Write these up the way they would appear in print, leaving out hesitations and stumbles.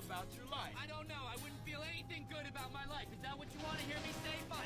about your life? I don't know. I wouldn't feel anything good about my life. Is that what you want to hear me say? Fine.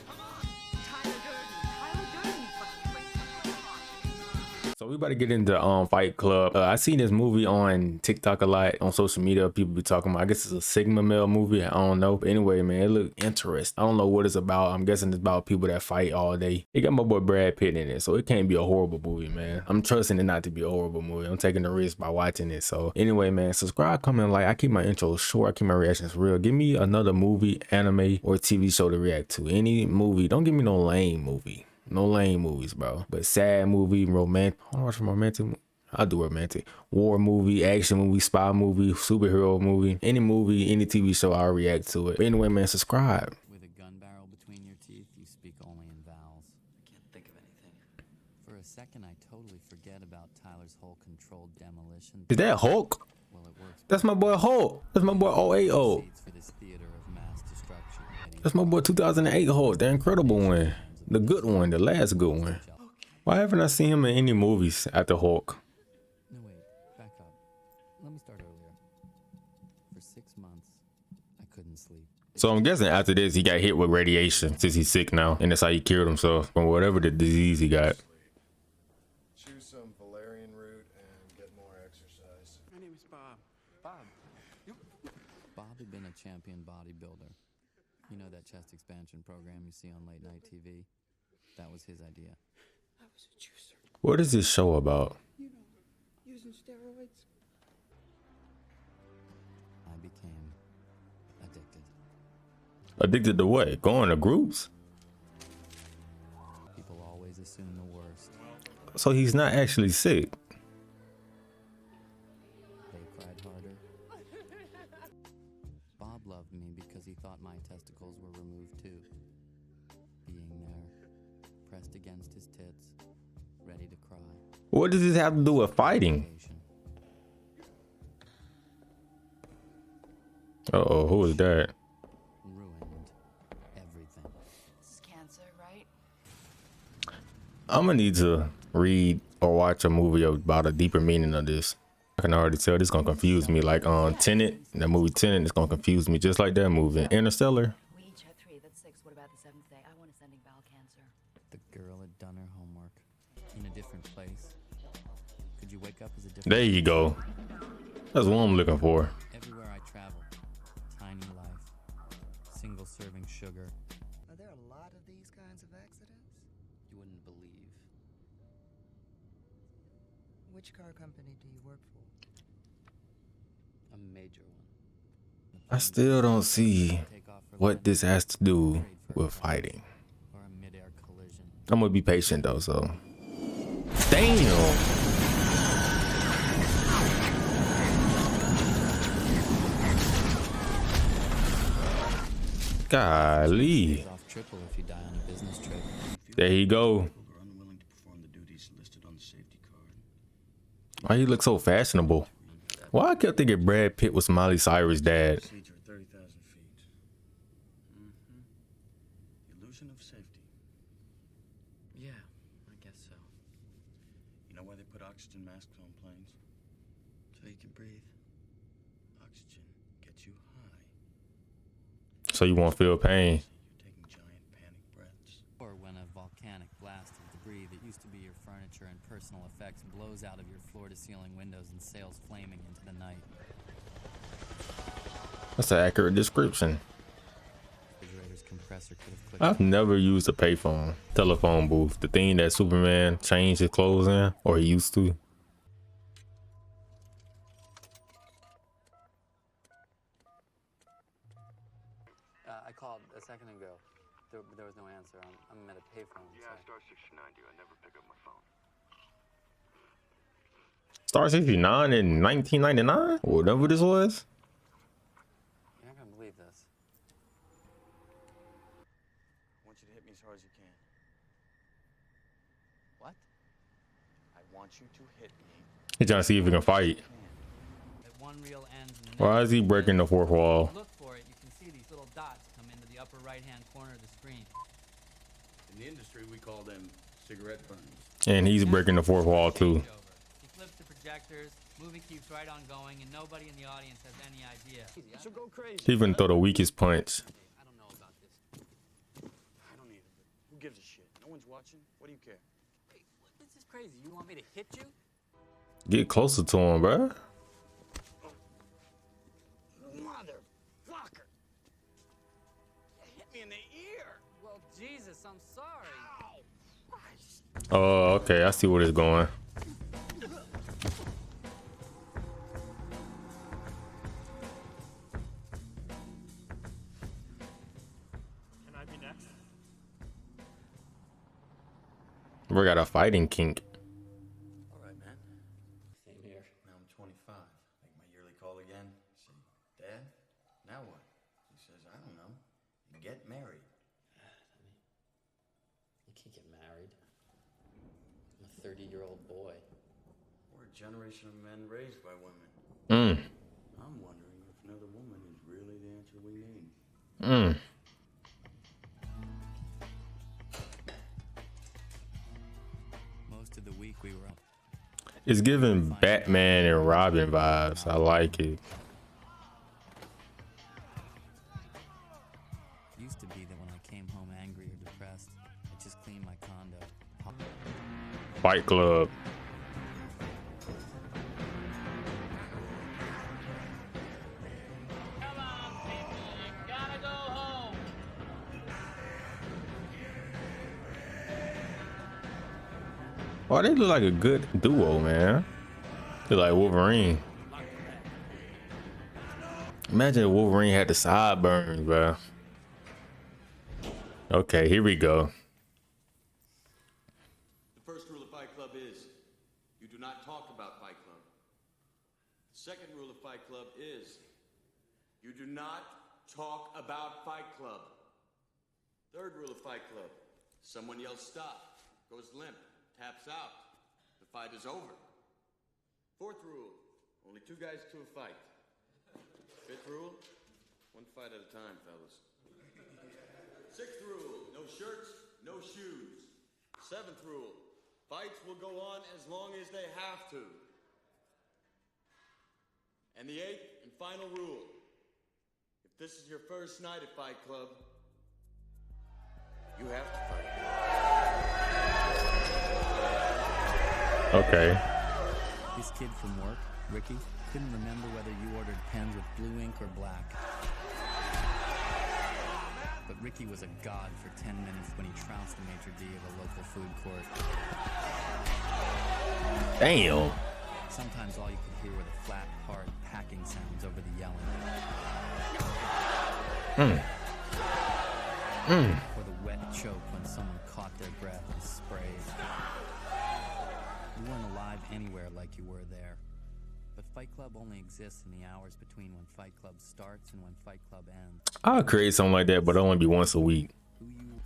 Come on. Tyler Durden, you fucking crazy. So we about to get into Fight Club. I seen this movie on TikTok a lot, on social media. People be talking about, I guess it's a Sigma male movie. I don't know. But anyway, man, it look interesting. I don't know what it's about. I'm guessing it's about people that fight all day. It got my boy Brad Pitt in it, so it can't be a horrible movie, man. I'm trusting it not to be a horrible movie. I'm taking the risk by watching it. So anyway, man, subscribe, comment, like. I keep my intros short. I keep my reactions real. Give me another movie, anime, or TV show to react to. Any movie. Don't give me no lame movie. No lame movies, bro. But sad movie, romantic. I want to watch a romantic. I'll do romantic. War movie, action movie, spy movie, superhero movie. Any movie, any TV show, I'll react to it. But anyway, man, subscribe. With a gun barrel between your teeth, you speak only in vowels. I can't think of anything. For a second, I totally forget about Tyler's whole controlled demolition. Is that Hulk? Well, it works. That's my boy Hulk. That's my boy 080. For this theater of mass destruction. That's my boy 2008 Hulk. The incredible one. The good one. The last good one. Why haven't I seen him in any movies after Hulk? No, wait. Back up. Let me start earlier. For 6 months, I couldn't sleep. So I'm guessing after this, he got hit with radiation since he's sick now. And that's how he cured himself from whatever the disease he got. Choose some valerian root and get more exercise. My name is Bob. Bob had been a champion bodybuilder. You know that chest expansion program you see on late night TV? That was his idea. I was a juicer. What is this show about? You know, using steroids. I became addicted. Addicted to what? Going to groups? People always assume the worst. So he's not actually sick. They cried harder. Bob loved me because he thought my testicles were removed too. Being there, pressed against his tits, ready to cry. What does this have to do with fighting? Uh-oh, who is that? Ruined everything. This is cancer, right? I'm gonna need to read or watch a movie about a deeper meaning of this. I can already tell this is gonna confuse me. Like on Tenet, that movie Tenet is gonna confuse me just like that movie. Interstellar. We each had 3. That's 6. What about the 7th day? I want ascending bowel cancer. The girl had done her homework in a different place. Could you wake up as a different? There you go. That's what I'm looking for. Everywhere I travel, tiny life, single serving sugar. Are there a lot of these kinds of accidents? You wouldn't believe. Which car company do you work for? A major one. I still don't see what this has to do with fighting. Or a mid-air collision. I'm gonna be patient though, so. Damn! Golly. Off triple if you die on a business trip. There you go. Are unwilling to perform the duties listed on the safety card. Why you look so fashionable? Why I kept thinking Brad Pitt was Miley Cyrus' dad. Procedure at 30,000 feet. Illusion of safety. Yeah, I guess so. You know why they put oxygen masks on planes? So you can breathe. Oxygen gets you high. So you won't feel pain. You're taking giant panic breaths. Or when a volcanic blast of debris that used to be your furniture and personal effects blows out of your floor-to-ceiling windows and sails flaming into the night. That's an accurate description. Refrigerator's compressor could have clicked. I've never used a payphone, telephone booth, the thing that Superman changed his clothes in, or he used to. I called a second ago. There was no answer. I'm at a payphone. Yeah, star 69 I never pick up my phone. Star 69 in 1999? Whatever this was? You're not gonna believe this. I want you to hit me as hard as you can. What? I want you to hit me. He's trying to see if he can fight. That one reel ends in the Why is he breaking the fourth wall? Look for it. You can see these little dots come into the upper right-hand corner of the screen. In the industry, we call them cigarette burns. And he's breaking the fourth wall too. He flips the projectors, movie keeps right on going, and nobody in the audience has any idea. So go crazy. He even throw the weakest punch. I don't know about this. I don't either, but who gives a shit? No one's watching. What do you care? Wait, this is crazy. You want me to hit you? Get closer to him, bruh. Motherfucker! You hit me in the ear. Well, Jesus, I'm sorry. Oh, okay. I see where it's going. Can I be next? We got a fighting kink. All right, man. Same here. Now I'm 25. Make my yearly call again. Say, Dad, now what? He says, I don't know. Get married. You can't get married. I'm a 30-year-old boy. We're a generation of men raised by women. I'm wondering if another woman is really the answer we need. Most of the week we were up. It's giving Batman and Robin vibes. I like it. Used to be that when I came home angry or depressed, I just cleaned my condo. Fight Club. Come on, people. You gotta go home. Oh, they look like a good duo, man. They're like Wolverine. Imagine if Wolverine had the sideburns, bro. Okay, here we go. The first rule of Fight Club is you do not talk about Fight Club. The second rule of Fight Club is you do not talk about Fight Club. Third rule of Fight Club, someone yells stop, goes limp, taps out. The fight is over. Fourth rule, only 2 guys to a fight. Fifth rule, 1 fight at a time, fellas. Sixth rule, no shirts, no shoes. Seventh rule, fights will go on as long as they have to. And the 8th and final rule, if this is your first night at Fight Club, you have to fight. Okay. This kid from work, Ricky, couldn't remember whether you ordered pens with blue ink or black. But Ricky was a god for 10 minutes when he trounced the maitre d' of a local food court. Damn. Sometimes all you could hear were the flat, hard packing sounds over the yelling. Or the wet choke when someone caught their breath and sprayed. You weren't alive anywhere like you were there. But Fight Club only exists in the hours between when Fight Club starts and when Fight Club ends. I'll create something like that, but only be once a week. Who you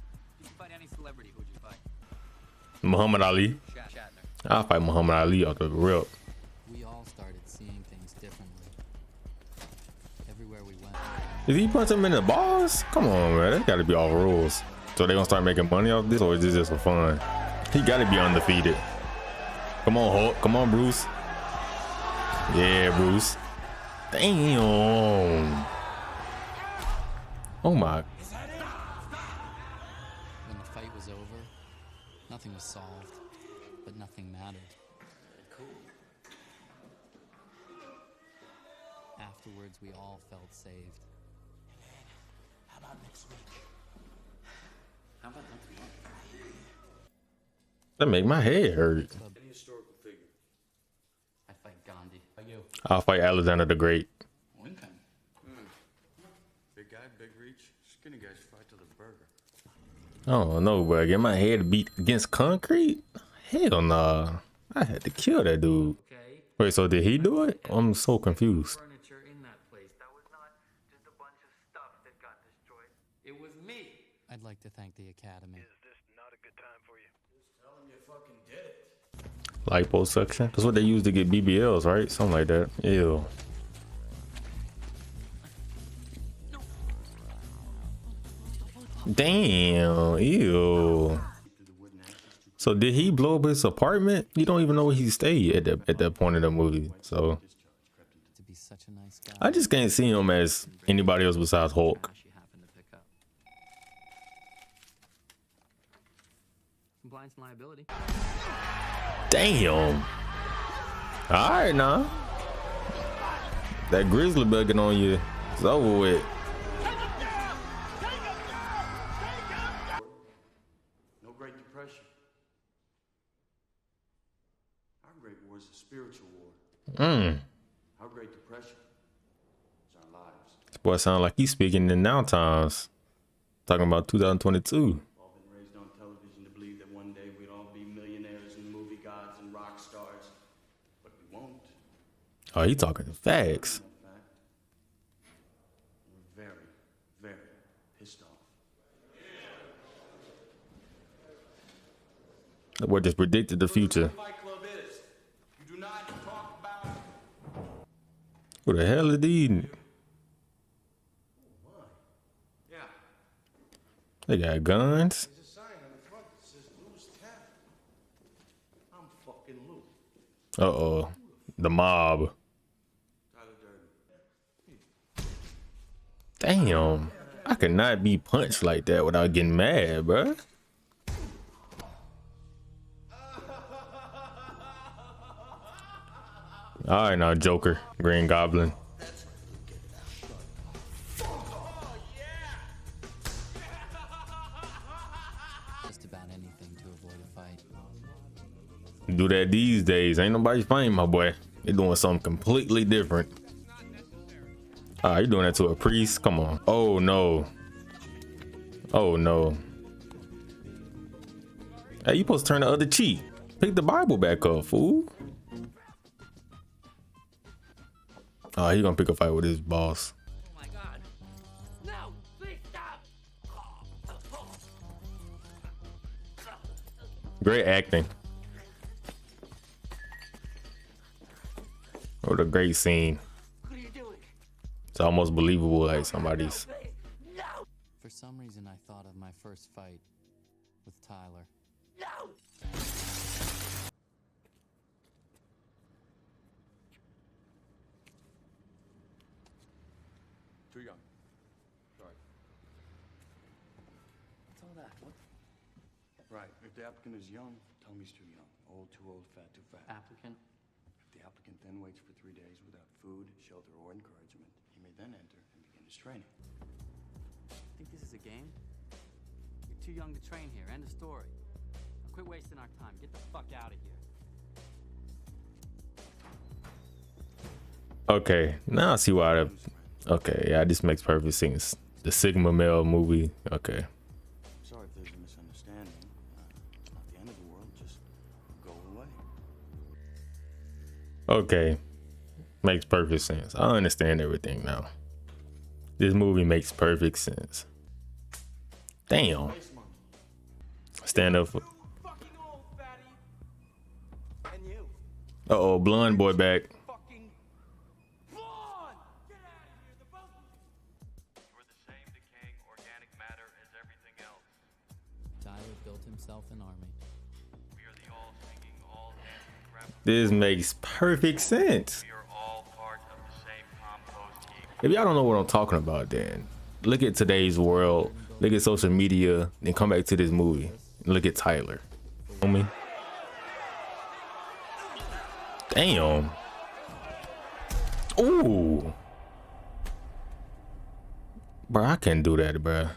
Fight any celebrity, who'd you fight? Muhammad Ali. Shatner. I'll fight Muhammad Ali off the rip. We all started seeing things differently. Everywhere we went. Is he punching him in the balls? Come on, man. That gotta be off rules. So they gonna start making money off this, or is this just for fun? He gotta be undefeated. Come on, Hulk. Come on, Bruce. Yeah, Bruce. Damn. Oh my. When the fight was over, nothing was solved, but nothing mattered. Afterwards, we all felt saved. How about next week? How about next month? That make my head hurt. Any historical figure. I fight Gandhi. How about you? I'll fight Alexander the Great. Lincoln. Big guy, big reach. Skinny guys fight to the burger. Oh no, bro. Get my head beat against concrete? Hell nah. I had to kill that dude. Okay. Wait, so did he do it? I'm so confused. Furniture in that place. That was not just a bunch of stuff that got destroyed. It was me. I'd like to thank the Academy. Is this not a good time for you? Just tell him you fucking did it. Liposuction. That's what they use to get BBLs, right? Something like that. Ew. Damn. Ew. So So did he blow up his apartment? You don't even know where he stayed at that point in the movie. So To be such a nice guy. I just can't see him as anybody else besides Hulk. She happened to pick up. Compliance and liability. Damn. All right, now. That grizzly bear get on you. It's over with. No Great Depression. Our Great War is a spiritual war. Our Great Depression is our lives. This boy sound like he's speaking in now times. Talking about 2022. We've all been raised on television to believe that one day we'd all be millionaires and movie gods and rock stars, but we won't. Oh, he talking facts. In fact, we're very, very pissed off. That boy just predicted the future. Fight Club is. You do not talk about. Who the hell is these? Yeah. They got guns. There's a sign on the front that says Lou's Tavern. I'm fucking Lou. Uh-oh. The mob. Tyler Durden. Damn. I could not be punched like that without getting mad, bruh. All right, now Joker, Green Goblin. Just about anything to avoid a fight. Do that these days. Ain't nobody fighting, my boy. They doing something completely different. You doing that to a priest? Come on. Oh no. Oh no. Hey, you supposed to turn the other cheek. Pick the Bible back up, fool. Oh, he gonna pick a fight with his boss. Oh my God. No, please stop. Great acting. What a great scene. What are you doing? It's almost believable, like somebody's. No, For some reason, I thought of my first fight with Tyler. no. Too young. Sorry. What's all that? What Right. If the applicant is young, tell him he's too young. Old, too old, fat, too fat. applicant? If the applicant then waits for 3 days without food, shelter, or encouragement, he may then enter and begin his training. Think this is a game? You're too young to train here. End of story. Now quit wasting our time. Get the fuck out of here. Okay, now I see why. Okay, yeah, this makes perfect sense. The Sigma male movie. Okay. Sorry if there's a misunderstanding. Not the end of the world. Just go away. Okay, makes perfect sense. I understand everything now. This movie makes perfect sense. Damn. Stand up for. Fucking old, fatty. And you. Uh-oh, blonde boy back. Fucking blonde. Get out of here, the both of you. We're the same decaying organic matter as everything else. Tyler built himself an army. We are the all singing, all dancing crap. This makes perfect sense. We are all part of the same compost heap. If y'all don't know what I'm talking about, then look at today's world, look at social media, then come back to this movie. Look at Tyler. Homie. Damn. Ooh. Bro, I can't do that, bro.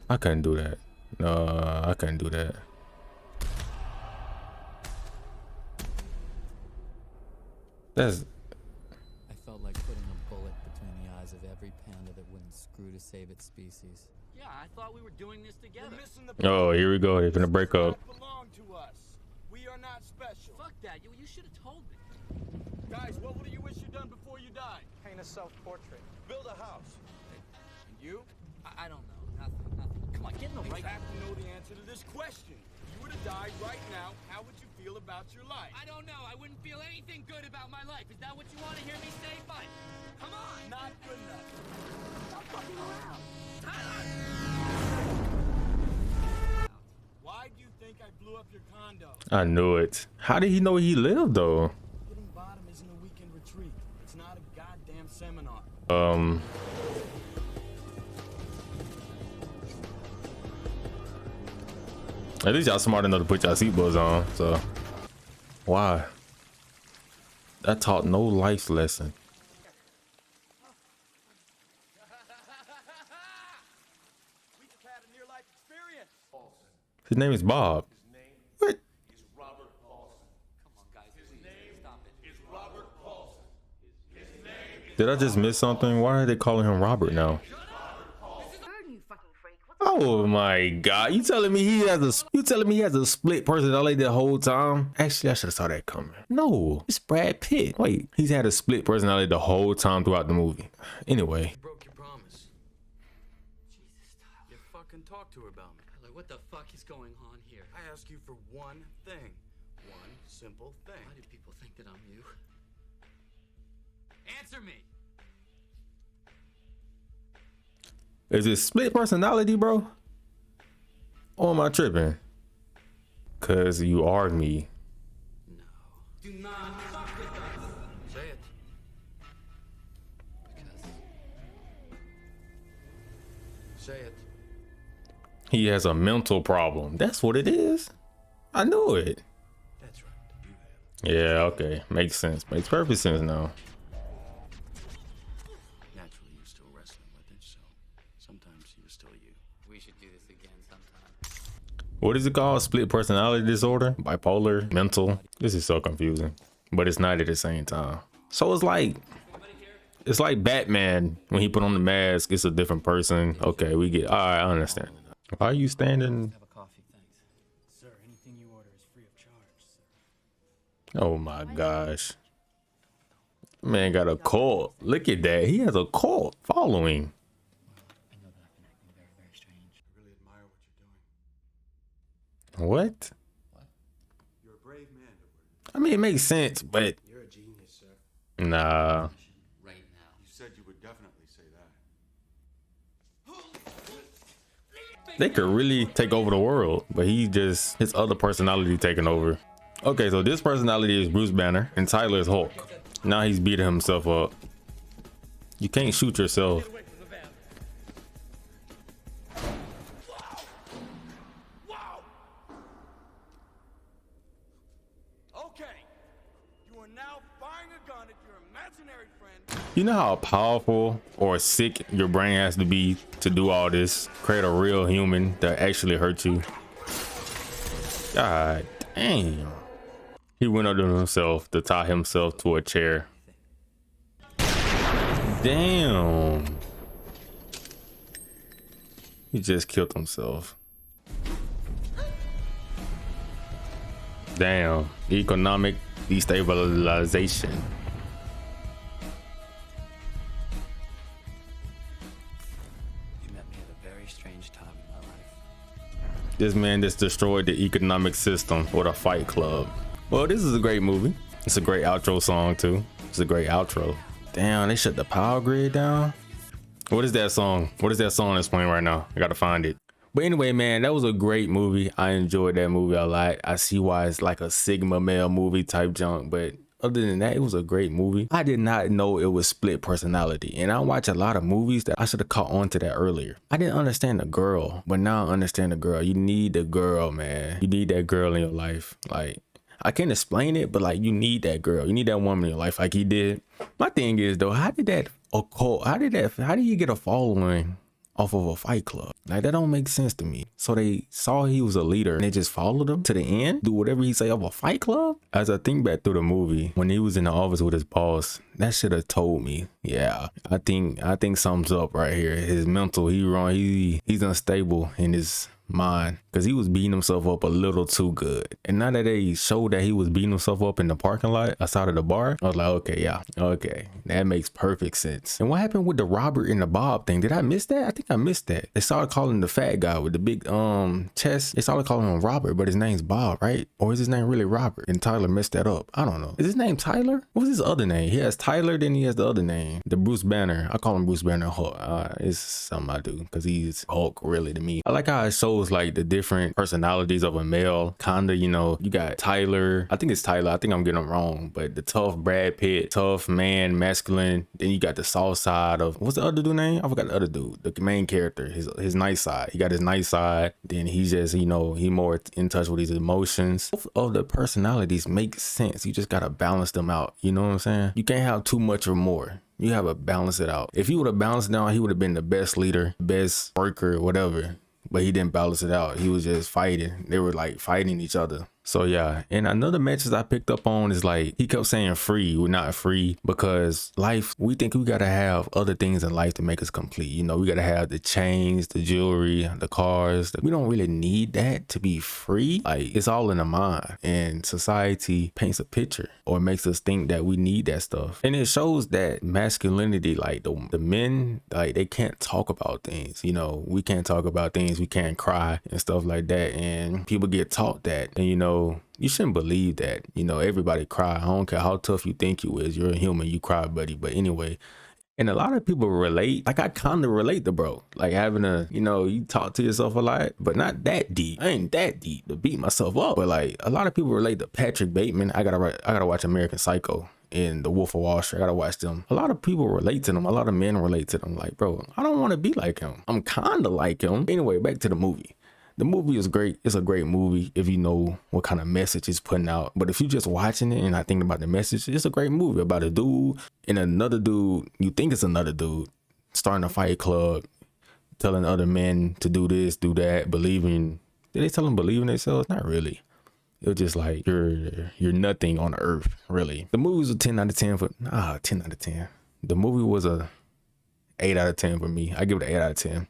I couldn't do that. No, I couldn't do that. That's. I felt like putting a bullet between the eyes of every panda that wouldn't screw to save its species. Yeah, I thought we were doing this together. Oh, here we go. They're gonna break up. Belong to us. We are not special. Fuck that. You should have told me. Guys, what do you wish you'd done before you died? Paint a self-portrait. Build a house. And you? I don't know. Nothing. Come on, get in the You right. have to know the answer to this question. If you were to die right now, how would you feel about your life? I don't know. I wouldn't feel anything good about my life. Is that what you want to hear me say? Fine. Come on. Not good enough. Stop fucking around. Tyler! Why do you blew up your condo. I knew it. How did he know he lived though? Hitting bottom isn't a weekend retreat. It's not a goddamn seminar. At least y'all smart enough to put y'all seatbelts on, so. Why? That taught no life lesson. We just had a near-life experience. His name is Bob. What? Is Robert Paulson. Come on, guys, please stop it. Is Robert Paulson. His name is Did I just miss something? Why are they calling him Robert now? Oh my God! You telling me he has a split personality the whole time? Actually, I should have saw that coming. No, it's Brad Pitt. Wait, he's had a split personality the whole time throughout the movie. Anyway, You broke your promise. Jesus, Tyler. You fucking talk to her about me. Like, what the fuck is going on here? I ask you for one thing. One simple thing. Why do people think that I'm you? Answer me! is it split personality, bro? Or am I tripping? Cause you are me. No. Do not fuck with us! Say it. Because Say it. He has a mental problem. That's what it is. I knew it. That's right. You have. Yeah, okay. Makes sense. Makes perfect sense now. Naturally, you're still wrestling with it, so sometimes you're still you. we should do this again sometime. What is it called? Split personality disorder? Bipolar? Mental? This is so confusing. But it's not at the same time. So it's like Batman. When he put on the mask, it's a different person. Okay, we get, all right, I understand. Why are you standing? Have a coffee, thanks. Sir, anything you order is free of charge, sir. Oh my gosh. Man got a cult. Look at that. He has a cult following. I know that I've been acting very, very strange. I really admire what you're doing. What? You're a brave man, Edward. I mean, it makes sense, but You're a genius, sir. nah. Right now. You said you would definitely say that. They could really take over the world, but he just, his other personality taking over. Okay, so this personality is Bruce Banner and Tyler is Hulk. Now he's beating himself up. You can't shoot yourself. Okay. You are now firing a gun at your imaginary friend. You know how powerful or sick your brain has to be to do all this? Create a real human that actually hurt you. God damn. He went under himself to tie himself to a chair. Damn. He just killed himself. Damn. Economic destabilization. You met me at a very strange time in my life. This man just destroyed the economic system with a Fight Club. Well, this is a great movie. It's a great outro song too. It's a great outro. Damn, they shut the power grid down. What is that song? What is that song that's playing right now? I gotta find it. But anyway, man, that was a great movie. I enjoyed that movie a lot. I see why it's like a Sigma male movie type junk, but other than that, it was a great movie. I did not know it was split personality, and I watch a lot of movies that I should have caught on to that earlier. I didn't understand the girl, but now I understand the girl. You need the girl, man. You need that girl in your life. Like, I can't explain it, but like, you need that girl. You need that woman in your life like he did. My thing is though, how did he get a following off of a Fight Club? Like, that don't make sense to me. So they saw he was a leader and they just followed him to the end, do whatever he say of a Fight Club. As I think back through the movie, when he was in the office with his boss, that should have told me, yeah, I think something's up right here. His mental, he's unstable in his mind, because he was beating himself up a little too good. And now that they showed that he was beating himself up in the parking lot outside of the bar, I was like, okay, yeah, okay, that makes perfect sense. And what happened with the Robert and the Bob thing? Did I miss that? I think I missed that. They started calling the fat guy with the big chest, they started calling him Robert, but his name's Bob, right? Or is his name really Robert? And Tyler messed that up. I don't know. Is his name Tyler? What was his other name? He has Tyler, then he has the other name, the Bruce Banner. I call him Bruce Banner Hulk. It's something I do because he's Hulk really to me. I like how it shows shows like the different personalities of a male, kinda, you know. You got Tyler, I think it's Tyler, I think I'm getting him wrong, but the tough Brad Pitt, tough man, masculine. Then you got the soft side of, what's the other dude name? I forgot the other dude, the main character, his nice side. He got his nice side, then he's just, you know, he more in touch with his emotions. Both of the personalities make sense. You just gotta balance them out, you know what I'm saying? You can't have too much or more. You have to balance it out. If he would have balanced it out, he would have been the best leader, best worker, whatever. But he didn't balance it out. He was just fighting. They were like fighting each other. So yeah, and another message I picked up on is like, he kept saying free, we're not free, because life, we think we gotta have other things in life to make us complete. You know, we gotta have the chains, the jewelry, the cars. We don't really need that to be free. Like, it's all in the mind, and society paints a picture or makes us think that we need that stuff. And it shows that masculinity, like the men, like they can't talk about things. You know, we can't talk about things, we can't cry and stuff like that. And people get taught that, and you know, you shouldn't believe that. You know, everybody cry. I don't care how tough you think you is. You're a human. You cry, buddy. But anyway, and a lot of people relate. Like, I kind of relate to bro. Like having a, you know, you talk to yourself a lot, but not that deep. I ain't that deep to beat myself up. But like, a lot of people relate to Patrick Bateman. I gotta watch American Psycho and The Wolf of Wall Street. I gotta watch them. A lot of people relate to them. A lot of men relate to them. Like, bro, I don't want to be like him. I'm kind of like him. Anyway, back to the movie. The movie is great. It's a great movie if you know what kind of message it's putting out. But if you're just watching it and not thinking about the message, it's a great movie about a dude and another dude. You think it's another dude starting a fight club, telling other men to do this, do that, believing. Did they tell them believe in themselves? Not really. It was just like, you're nothing on earth, really. The movie was a 10 out of 10 for, 10 out of 10. The movie was a 8 out of 10 for me. I give it an 8 out of 10.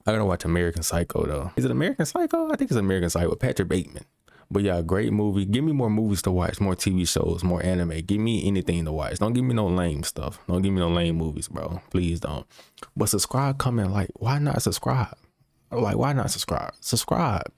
I gotta watch American Psycho though. Is it American Psycho? I think it's American Psycho with Patrick Bateman. But yeah, great movie. Give me more movies to watch, more TV shows, more anime. Give me anything to watch. Don't give me no lame stuff. Don't give me no lame movies, bro. Please don't. But subscribe, comment, like, why not subscribe? Like, why not subscribe? Subscribe.